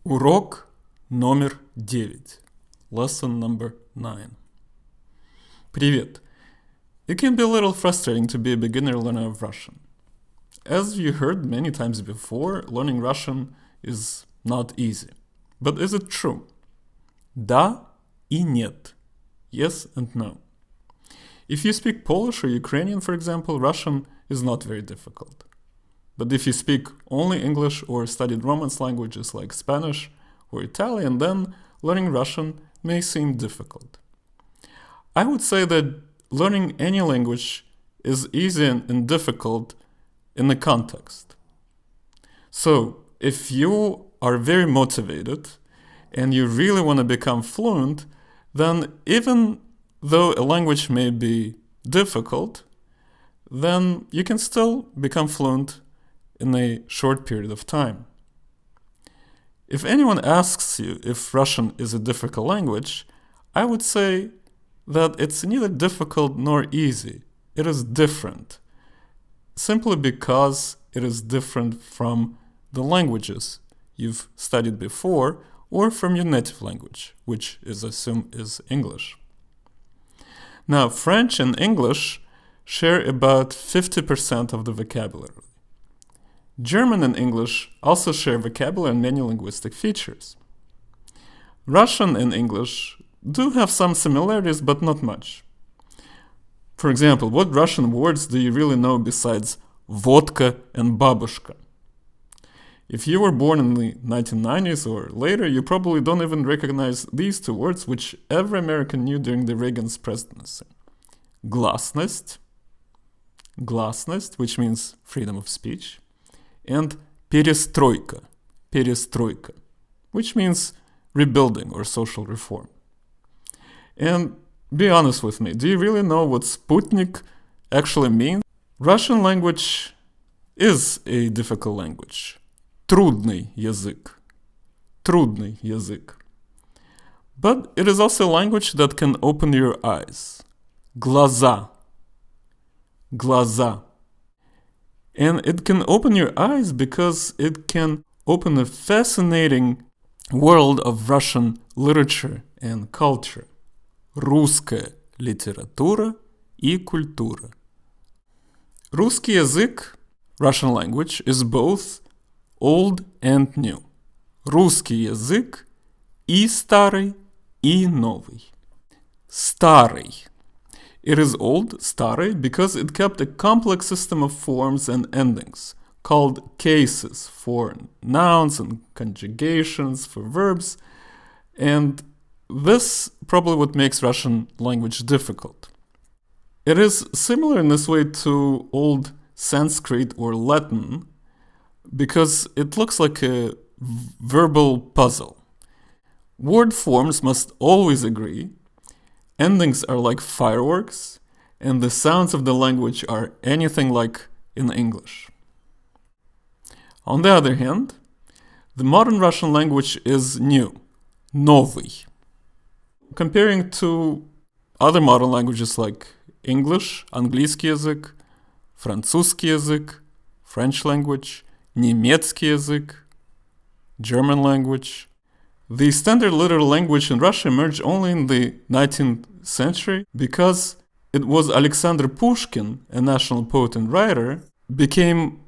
Урок номер 9. Lesson number 9. Привет. It can be a little frustrating to be a beginner learner of Russian. As you heard many times before, learning Russian is not easy. But is it true? Да и нет. Yes and no. If you speak Polish or Ukrainian, for example, Russian is not very difficult. But if you speak only English or studied Romance languages like Spanish or Italian, then learning Russian may seem difficult. I would say that learning any language is easy and difficult in the context. So, if you are very motivated and you really want to become fluent, then even though a language may be difficult, then you can still become fluent in a short period of time. If anyone asks you if Russian is a difficult language, I would say that it's neither difficult nor easy. It is different, simply because it is different from the languages you've studied before or from your native language, which is assumed is English. Now, French and English share about 50% of the vocabulary. German and English also share vocabulary and many linguistic features. Russian and English do have some similarities, but not much. For example, what Russian words do you really know besides vodka and babushka? If you were born in the 1990s or later, you probably don't even recognize these two words, which every American knew during the Reagan's presidency. Glasnost, which means freedom of speech, and perestroika, which means rebuilding or social reform. And be honest with me, do you really know what Sputnik actually means? Russian language is a difficult language. Трудный язык. But it is also a language that can open your eyes. Глаза. And it can open your eyes because it can open a fascinating world of Russian literature and culture. Русская литература и культура. Русский язык, Russian language, is both old and new. Русский язык и старый, и новый. Старый. It is old, старый, because it kept a complex system of forms and endings, called cases for nouns and conjugations for verbs, and this probably what makes Russian language difficult. It is similar in this way to old Sanskrit or Latin, because it looks like a verbal puzzle. Word forms must always agree, endings are like fireworks, and the sounds of the language are anything like in English. On the other hand, the modern Russian language is new, новый. Comparing to other modern languages like English, английский язык, французский язык, French language, немецкий язык, German language. The standard literal language in Russia emerged only in the 19th century because it was Alexander Pushkin, a national poet and writer, became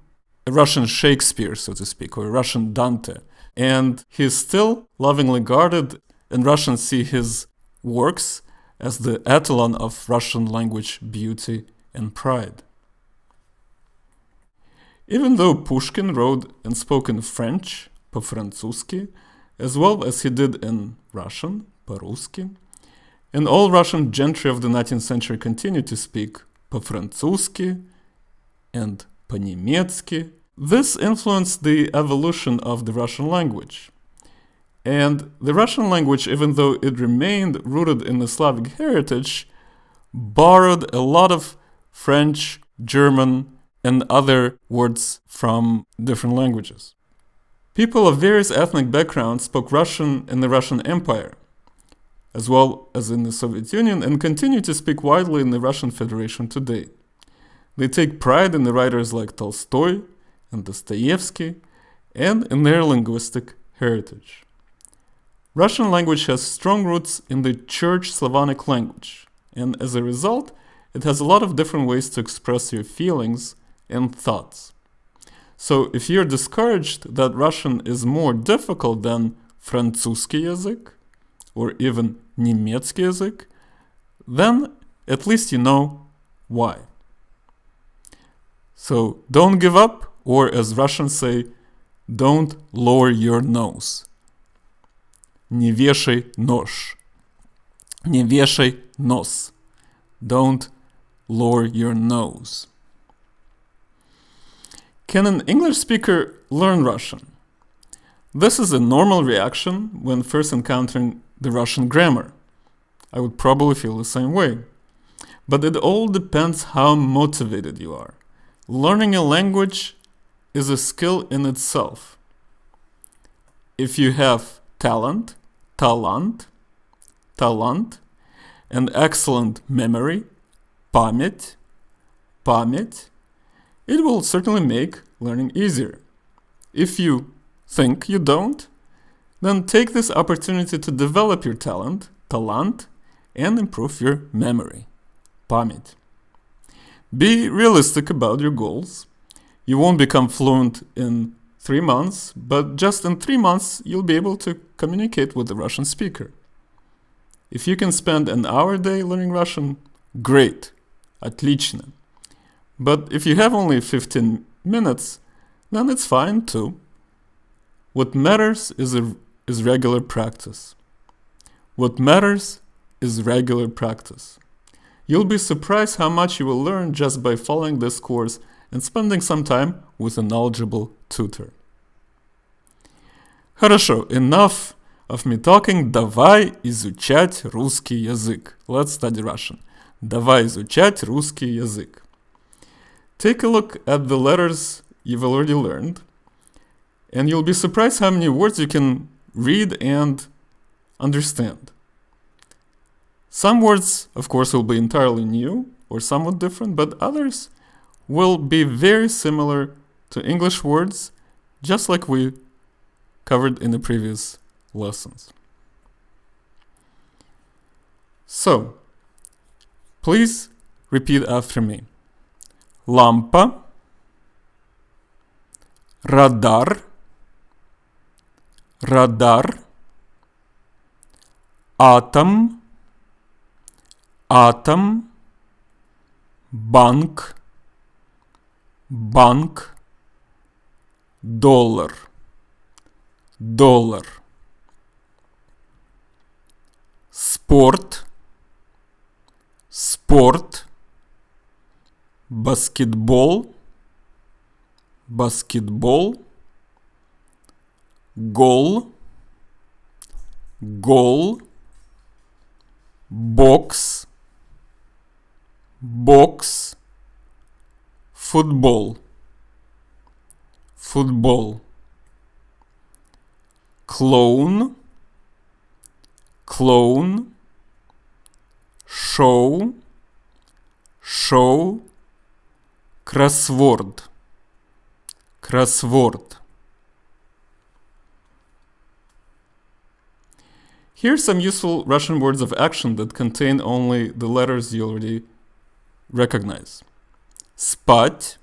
a Russian Shakespeare, so to speak, or a Russian Dante. And he is still lovingly guarded, and Russians see his works as the etalon of Russian language beauty and pride. Even though Pushkin wrote and spoke in French, по-французски, as well as he did in Russian, по-русски, and all Russian gentry of the 19th century continued to speak по-французски and по-немецки. This influenced the evolution of the Russian language. And the Russian language, even though it remained rooted in the Slavic heritage, borrowed a lot of French, German, and other words from different languages. People of various ethnic backgrounds spoke Russian in the Russian Empire, as well as in the Soviet Union, and continue to speak widely in the Russian Federation today. They take pride in the writers like Tolstoy and Dostoevsky, and in their linguistic heritage. Russian language has strong roots in the Church Slavonic language, and as a result, it has a lot of different ways to express your feelings and thoughts. So if you're discouraged that Russian is more difficult than французский язык or even немецкий язык, then at least you know why. So don't give up, or as Russians say, don't lower your nose. Не вешай нож. Не вешай нос. Don't lower your nose. Can an English speaker learn Russian? This is a normal reaction when first encountering the Russian grammar. I would probably feel the same way. But it all depends how motivated you are. Learning a language is a skill in itself. If you have talent, and excellent memory, память, it will certainly make learning easier. If you think you don't, then take this opportunity to develop your talent, and improve your memory, память. Be realistic about your goals. You won't become fluent in 3 months, but just in 3 months, you'll be able to communicate with the Russian speaker. If you can spend an hour a day learning Russian, great, отлично. But if you have only 15 minutes, then it's fine too. What matters is regular practice. What matters is regular practice. You'll be surprised how much you will learn just by following this course and spending some time with a knowledgeable tutor. Хорошо, enough of me talking. Давай изучать русский язык. Let's study Russian. Давай изучать русский язык. Take a look at the letters you've already learned, and you'll be surprised how many words you can read and understand. Some words, of course, will be entirely new or somewhat different, but others will be very similar to English words, just like we covered in the previous lessons. So, please repeat after me. Лампа, радар, атом, банк, доллар, спорт, баскетбол, гол, бокс, футбол, клоун, шоу, кроссворд. Here's some useful Russian words of action that contain only the letters you already recognize. Спать,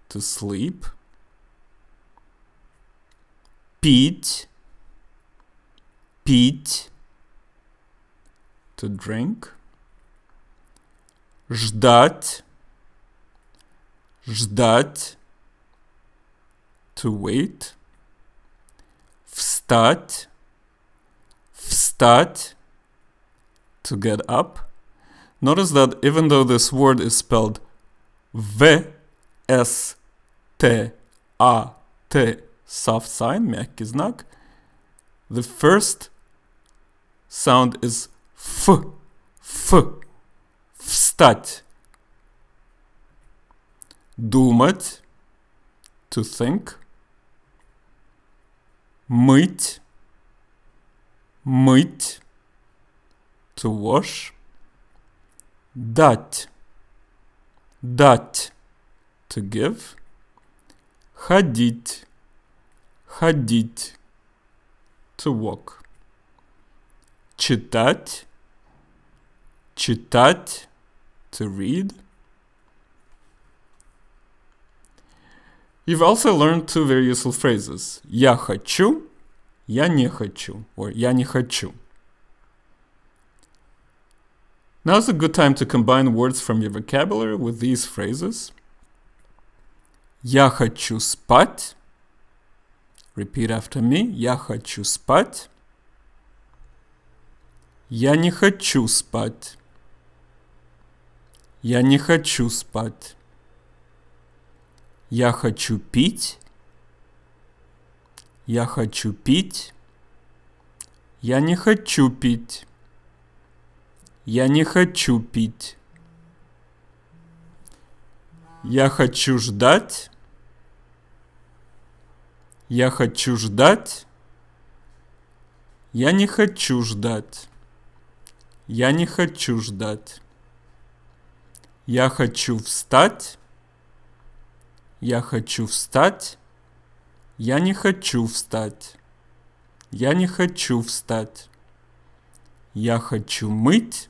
to sleep. Пить, to drink. Ждать, to wait. Встать, to get up. Notice that even though this word is spelled V-S-T-A-T, soft sign, мягкий знак, the first sound is F, встать. Думать, to think. Мыть, to wash. Дать, to give. Ходить, to walk. Читать. Читать. To read. You've also learned two very useful phrases. Я хочу. Я не хочу. Or я не хочу. Now's a good time to combine words from your vocabulary with these phrases. Я хочу спать. Repeat after me. Я хочу спать. Я не хочу спать. Я не хочу спать. Я хочу пить. Я хочу пить. Я не хочу пить. Я не хочу пить. Я хочу ждать. Я хочу ждать. Я не хочу ждать. Я не хочу ждать. Я хочу встать. Я хочу встать. Я не хочу встать. Я не хочу встать. Я хочу мыть.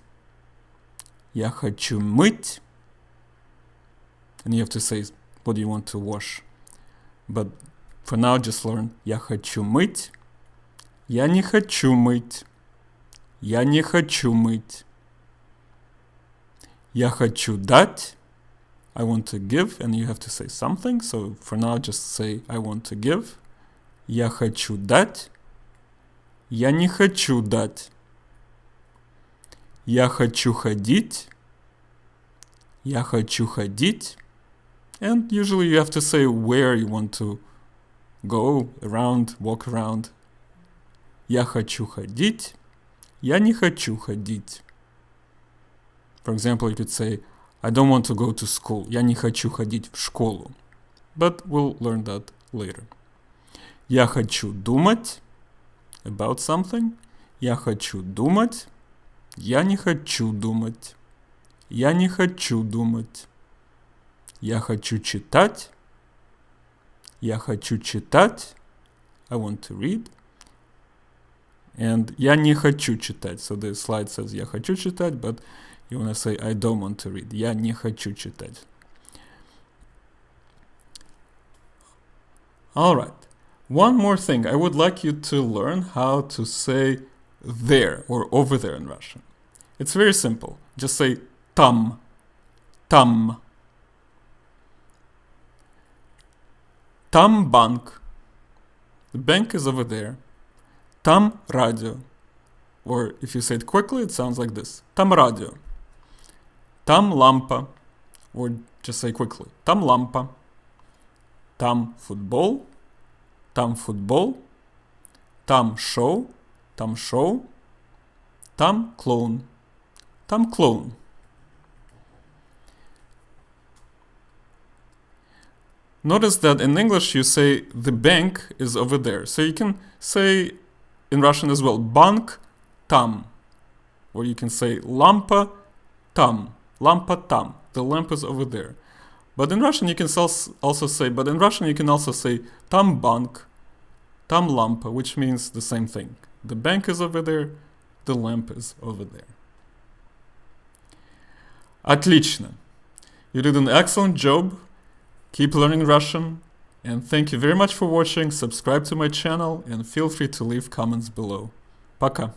Я хочу мыть. And you have to say what you want to wash. But for now, just learn. Я хочу мыть. Я не хочу мыть. Я не хочу мыть. Я хочу дать. I want to give, and you have to say something. So for now, just say I want to give. Я хочу дать. Я не хочу дать. Я хочу ходить. Я хочу ходить. And usually you have to say where you want to go around, walk around. Я хочу ходить. Я не хочу ходить. For example, you could say, I don't want to go to school. Я не хочу ходить в школу. But we'll learn that later. Я хочу думать about something. Я хочу думать. Я не хочу думать. Я не хочу думать. Я хочу читать. Я хочу читать. I want to read. And я не хочу читать. So the slide says я хочу читать, but you want to say I don't want to read. Я не хочу читать. All right. One more thing. I would like you to learn how to say there or over there in Russian. It's very simple. Just say там. Там. Там банк. The bank is over there. Там радио. Or if you say it quickly, it sounds like this. Там радио. Там лампа. Or just say quickly. Там лампа. Там футбол. Там футбол. Там шоу. Там шоу. Там клоун. Там клоун. Notice that in English you say the bank is over there. So you can say in Russian as well, банк там. Or you can say лампа там. Лампа там. The lamp is over there. But in Russian you can also say там банк, там лампа, which means the same thing. The bank is over there, the lamp is over there. Отлично. You did an excellent job. Keep learning Russian. And thank you very much for watching. Subscribe to my channel and feel free to leave comments below. Пока.